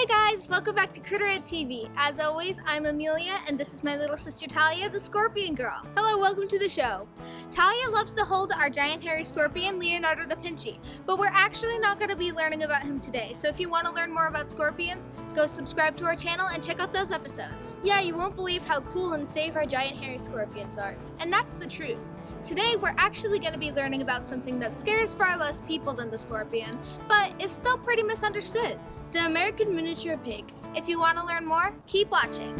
Hey guys, welcome back to Critter Ed TV. As always, I'm Amelia, and this is my little sister Talia, the scorpion girl. Hello, welcome to the show. Talia loves to hold our giant hairy scorpion, Leonardo da Vinci, but we're actually not going to be learning about him today, so if you want to learn more about scorpions, go subscribe to our channel and check out those episodes. Yeah, you won't believe how cool and safe our giant hairy scorpions are, and that's the truth. Today, we're actually going to be learning about something that scares far less people than the scorpion, but is still pretty misunderstood. The American miniature pig. If you want to learn more, keep watching.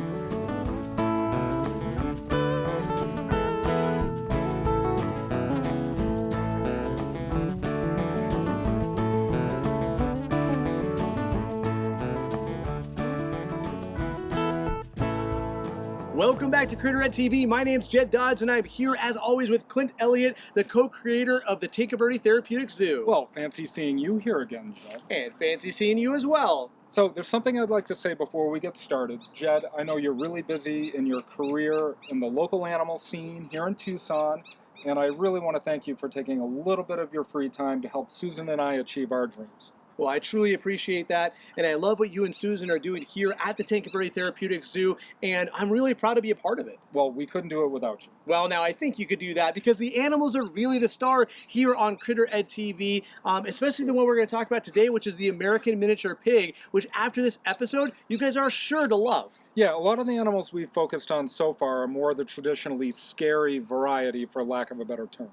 Welcome back to Critter Ed TV. My name's Jed Dodds, and I'm here as always with Clint Elliott, the co-creator of the Tinkerberry Therapeutic Zoo. Well, fancy seeing you here again, Jed. And fancy seeing you as well. So there's something I'd like to say before we get started. Jed, I know you're really busy in your career in the local animal scene here in Tucson, and I really want to thank you for taking a little bit of your free time to help Susan and I achieve our dreams. Well, I truly appreciate that, and I love what you and Susan are doing here at the Tinkerberry Therapeutic Zoo, and I'm really proud to be a part of it. Well, we couldn't do it without you. Well, now I think you could do that because the animals are really the star here on Critter Ed TV, especially the one we're going to talk about today, which is the American miniature pig, which after this episode, you guys are sure to love. Yeah, a lot of the animals we've focused on so far are more the traditionally scary variety, for lack of a better term.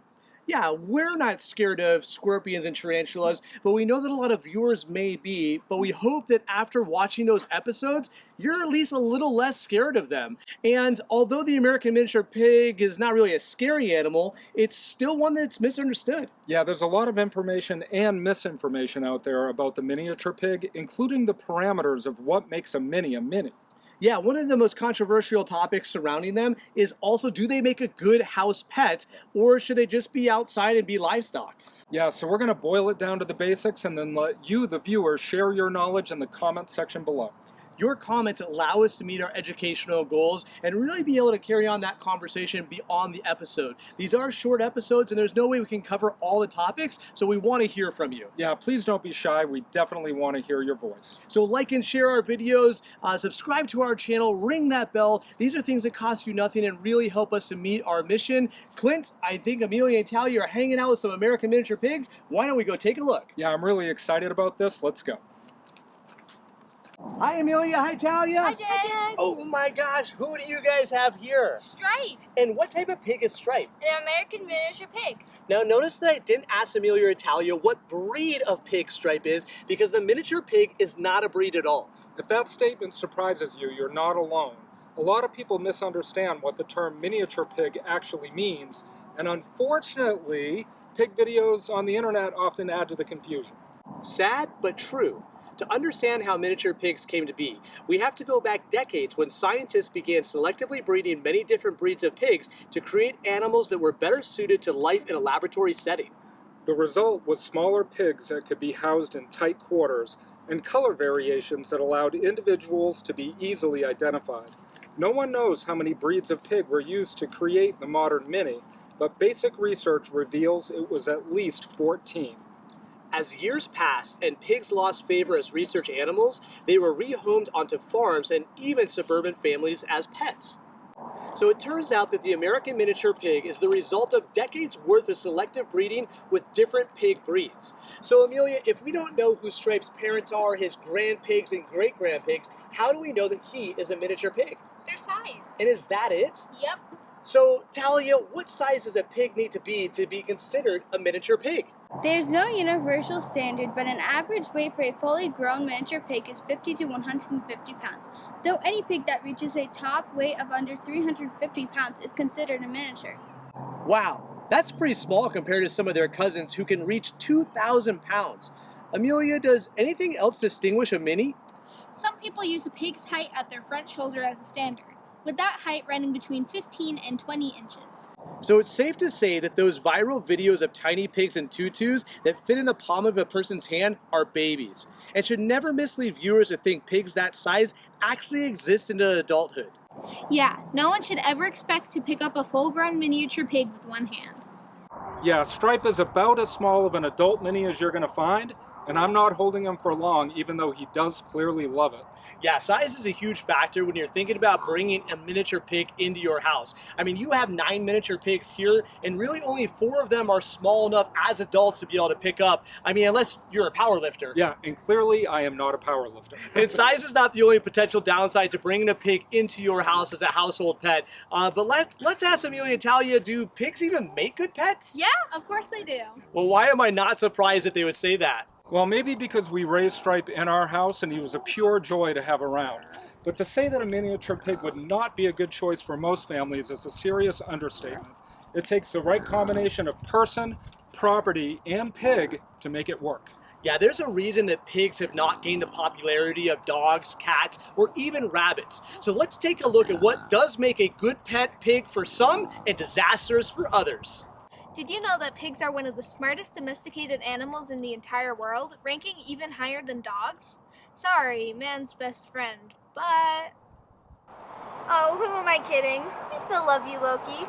Yeah, we're not scared of scorpions and tarantulas, but we know that a lot of viewers may be, but we hope that after watching those episodes, you're at least a little less scared of them. And although the American miniature pig is not really a scary animal, it's still one that's misunderstood. Yeah, there's a lot of information and misinformation out there about the miniature pig, including the parameters of what makes a mini a mini. Yeah, one of the most controversial topics surrounding them is also, do they make a good house pet, or should they just be outside and be livestock? Yeah, so we're going to boil it down to the basics and then let you, the viewer, share your knowledge in the comment section below. Your comments allow us to meet our educational goals and really be able to carry on that conversation beyond the episode. These are short episodes and there's no way we can cover all the topics, so we want to hear from you. Yeah, please don't be shy. We definitely want to hear your voice. So like and share our videos, subscribe to our channel, ring that bell. These are things that cost you nothing and really help us to meet our mission. Clint, I think Amelia and Talia are hanging out with some American miniature pigs. Why don't we go take a look? Yeah, I'm really excited about this. Let's go. Hi Amelia, hi Talia. Hi Jed. Oh my gosh, who do you guys have here? Stripe, And what type of pig is Stripe? an American miniature pig. Now notice that I didn't ask Amelia or Talia what breed of pig Stripe is, because the miniature pig is not a breed at all. If that statement surprises you, you're not alone. A lot of people misunderstand what the term miniature pig actually means, and unfortunately, pig videos on the internet often add to the confusion. Sad, but true. To understand how miniature pigs came to be, we have to go back decades when scientists began selectively breeding many different breeds of pigs to create animals that were better suited to life in a laboratory setting. The result was smaller pigs that could be housed in tight quarters and color variations that allowed individuals to be easily identified. No one knows how many breeds of pig were used to create the modern mini, but basic research reveals it was at least 14. As years passed and pigs lost favor as research animals, they were rehomed onto farms and even suburban families as pets. So it turns out that the American miniature pig is the result of decades worth of selective breeding with different pig breeds. So Amelia, if we don't know who Stripe's parents are, his grandpigs and great-grandpigs, how do we know that he is a miniature pig? Their size. And is that it? Yep. So Talia, what size does a pig need to be considered a miniature pig? There's no universal standard, but an average weight for a fully grown miniature pig is 50 to 150 pounds, though any pig that reaches a top weight of under 350 pounds is considered a miniature. Wow, that's pretty small compared to some of their cousins who can reach 2,000 pounds. Amelia, does anything else distinguish a mini? Some people use a pig's height at their front shoulder as a standard, with that height running between 15 and 20 inches. So it's safe to say that those viral videos of tiny pigs in tutus that fit in the palm of a person's hand are babies, and should never mislead viewers to think pigs that size actually exist into adulthood. Yeah, no one should ever expect to pick up a full-grown miniature pig with one hand. Yeah, Stripe is about as small of an adult mini as you're going to find, and I'm not holding him for long, even though he does clearly love it. Yeah, size is a huge factor when you're thinking about bringing a miniature pig into your house. I mean, you have 9 miniature pigs here, and really only 4 of them are small enough as adults to be able to pick up. I mean, unless you're a power lifter. Yeah, and clearly I am not a power lifter. And size is not the only potential downside to bringing a pig into your house as a household pet. But let's ask Amelia and Talia, do pigs even make good pets? Yeah, of course they do. Well, why am I not surprised that they would say that? Well, maybe because we raised Stripe in our house and he was a pure joy to have around. But to say that a miniature pig would not be a good choice for most families is a serious understatement. It takes the right combination of person, property, and pig to make it work. Yeah, there's a reason that pigs have not gained the popularity of dogs, cats, or even rabbits. So let's take a look at what does make a good pet pig for some and disastrous for others. Did you know that pigs are one of the smartest domesticated animals in the entire world, ranking even higher than dogs? Sorry, man's best friend, but... Oh, who am I kidding? We still love you, Loki.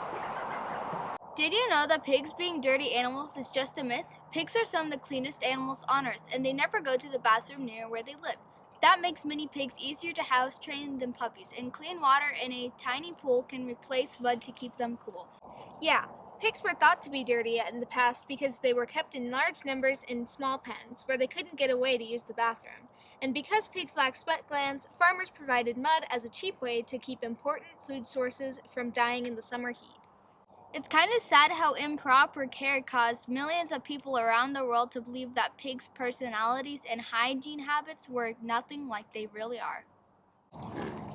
Did you know that pigs being dirty animals is just a myth? Pigs are some of the cleanest animals on earth, and they never go to the bathroom near where they live. That makes mini pigs easier to house train than puppies, and clean water in a tiny pool can replace mud to keep them cool. Yeah. Pigs were thought to be dirty in the past because they were kept in large numbers in small pens where they couldn't get away to use the bathroom. And because pigs lack sweat glands, farmers provided mud as a cheap way to keep important food sources from dying in the summer heat. It's kind of sad how improper care caused millions of people around the world to believe that pigs' personalities and hygiene habits were nothing like they really are.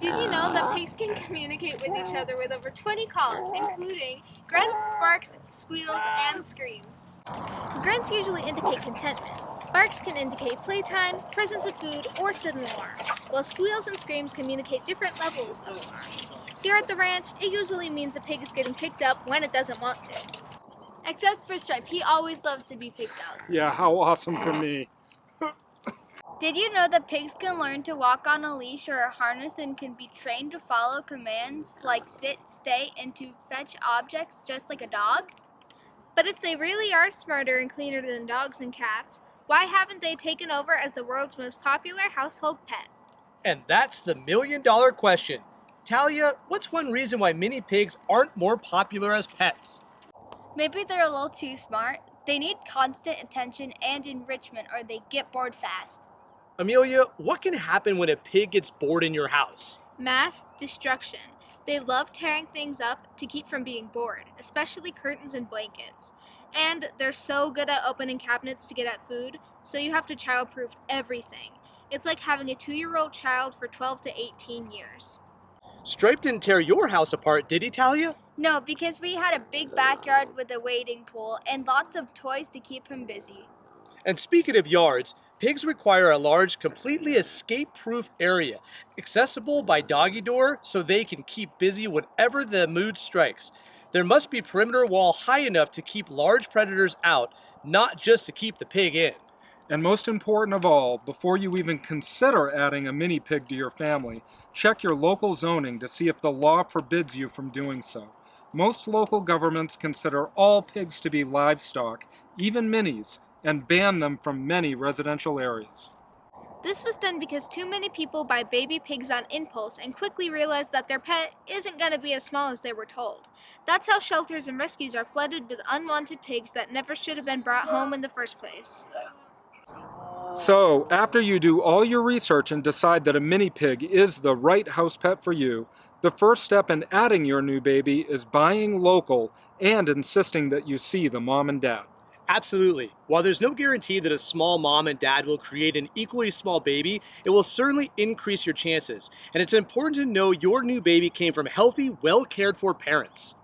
Did you know that pigs can communicate with each other with over 20 calls, including grunts, barks, squeals, and screams? Grunts usually indicate contentment. Barks can indicate playtime, presence of food, or sudden alarm, while squeals and screams communicate different levels of alarm. Here at the ranch, it usually means a pig is getting picked up when it doesn't want to. Except for Stripe, he always loves to be picked up. Yeah, how awesome for me. Did you know that pigs can learn to walk on a leash or a harness and can be trained to follow commands like sit, stay, and to fetch objects just like a dog? But if they really are smarter and cleaner than dogs and cats, why haven't they taken over as the world's most popular household pet? And that's the $1 million question. Talia, what's one reason why mini pigs aren't more popular as pets? Maybe they're a little too smart. They need constant attention and enrichment or they get bored fast. Amelia, what can happen when a pig gets bored in your house? Mass destruction. They love tearing things up to keep from being bored, especially curtains and blankets. And they're so good at opening cabinets to get at food, so you have to child-proof everything. It's like having a 2-year-old child for 12 to 18 years. Stripe didn't tear your house apart, did he, Talia? No, because we had a big backyard with a wading pool and lots of toys to keep him busy. And speaking of yards, pigs require a large, completely escape-proof area, accessible by doggy door so they can keep busy whenever the mood strikes. There must be perimeter wall high enough to keep large predators out, not just to keep the pig in. And most important of all, before you even consider adding a mini pig to your family, check your local zoning to see if the law forbids you from doing so. Most local governments consider all pigs to be livestock, even minis, and ban them from many residential areas. This was done because too many people buy baby pigs on impulse and quickly realize that their pet isn't going to be as small as they were told. That's how shelters and rescues are flooded with unwanted pigs that never should have been brought home in the first place. So, after you do all your research and decide that a mini pig is the right house pet for you, the first step in adding your new baby is buying local and insisting that you see the mom and dad. Absolutely. While there's no guarantee that a small mom and dad will create an equally small baby, it will certainly increase your chances. And it's important to know your new baby came from healthy, well-cared-for parents.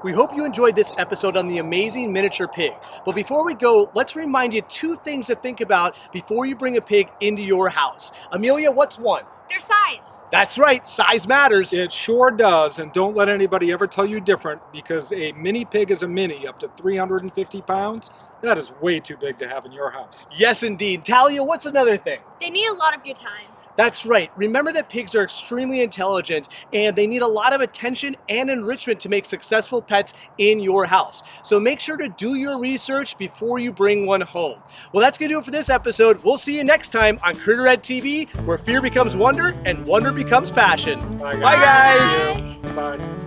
We hope you enjoyed this episode on the amazing miniature pig. But before we go, let's remind you 2 things to think about before you bring a pig into your house. Amelia, what's one? Their size. That's right, size matters. It sure does, and don't let anybody ever tell you different, because a mini pig is a mini up to 350 pounds. That is way too big to have in your house. Yes, indeed. Talia, what's another thing? They need a lot of your time. That's right. Remember that pigs are extremely intelligent and they need a lot of attention and enrichment to make successful pets in your house. So make sure to do your research before you bring one home. Well, that's going to do it for this episode. We'll see you next time on Critter Ed TV, where fear becomes wonder and wonder becomes passion. Bye, Bye, guys. Bye.